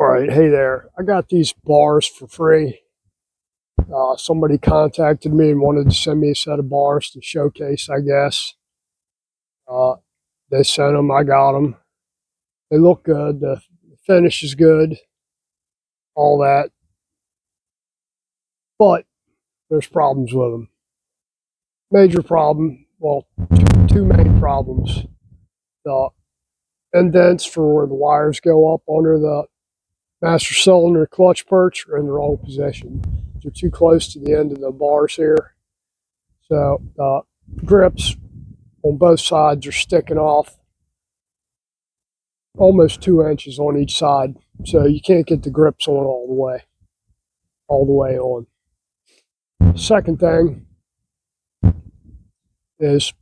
All right, hey there. I got these bars for free. Somebody contacted me and wanted to send me a set of bars to showcase, I guess. Uh, they sent them, I got them. They look good, the finish is good, all that. But there's problems with them. Major problem, well, two main problems. The indents for where the wires go up under the master cylinder clutch perch are in the wrong position. They're too close to the end of the bars here. So the grips on both sides are sticking off almost 2 inches on each side. So you can't get the grips on all the way on. The second thing is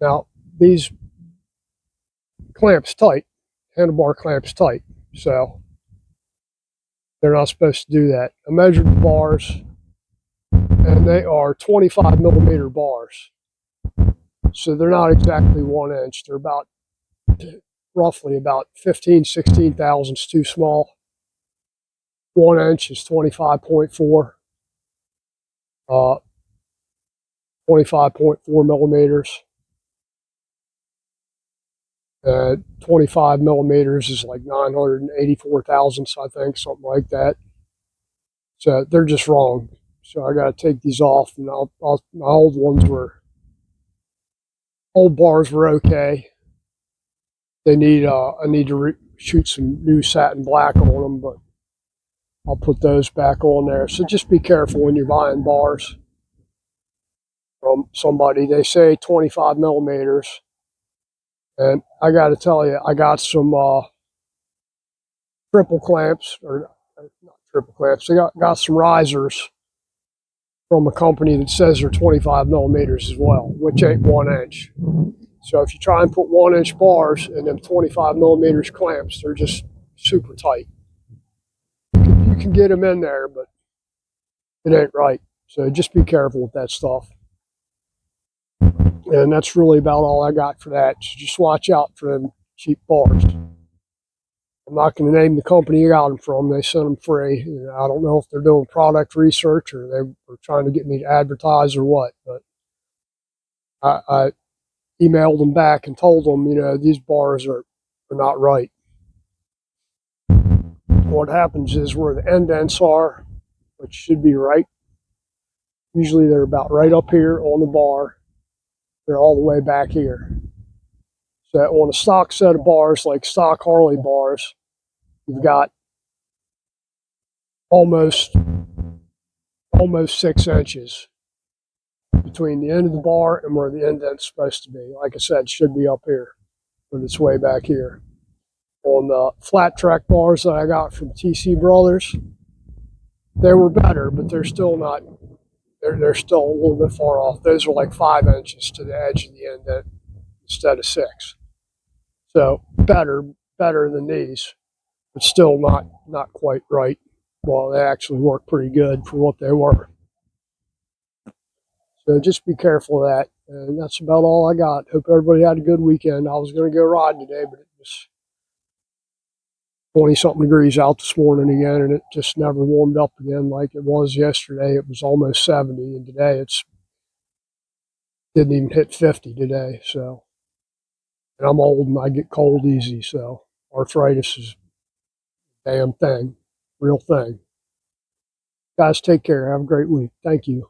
now these clamps tight, handlebar clamps tight. So they're not supposed to do that. I measured the bars and they are 25 millimeter bars. So they're not exactly 1 inch. They're about roughly about 15, 16 thousandths too small. 1 inch is 25.4. 25.4 millimeters. 25 millimeters is like 984 thousandths, I think, something like that. So they're just wrong. So I got to take these off, and my old bars were okay. They need I need to shoot some new satin black on them, but I'll put those back on there. So just be careful when you're buying bars from somebody. They say 25 millimeters. And I got to tell you, I got some triple clamps, or not triple clamps. I got some risers from a company that says they're 25 millimeters as well, which ain't 1 inch. So if you try and put 1 inch bars in them 25 millimeters clamps, they're just super tight. You can get them in there, but it ain't right. So just be careful with that stuff. And that's really about all I got for that. So just watch out for them cheap bars. I'm not going to name the company you got them from. They sent them free. I don't know if they're doing product research or they were trying to get me to advertise or what. But I emailed them back and told them, these bars are not right. What happens is where the indents are, which should be right, usually they're about right up here on the bar. They're all the way back here. So on a stock set of bars, like stock Harley bars, you've got almost 6 inches between the end of the bar and where the indent's supposed to be. Like I said, it should be up here, but it's way back here. On the flat track bars that I got from TC Brothers, they were better, but they're still not. They're still a little bit far off. Those are like 5 inches to the edge of the indent instead of 6. So better than these, but still not quite right. Well, they actually work pretty good for what they were. So just be careful of that. And that's about all I got. Hope everybody had a good weekend. I was going to go riding today, but it was 20-something degrees out this morning again, and it just never warmed up again like it was yesterday. It was almost 70, and today didn't even hit 50 today. So, and I'm old and I get cold easy, so arthritis is a damn thing, real thing. Guys, take care. Have a great week. Thank you.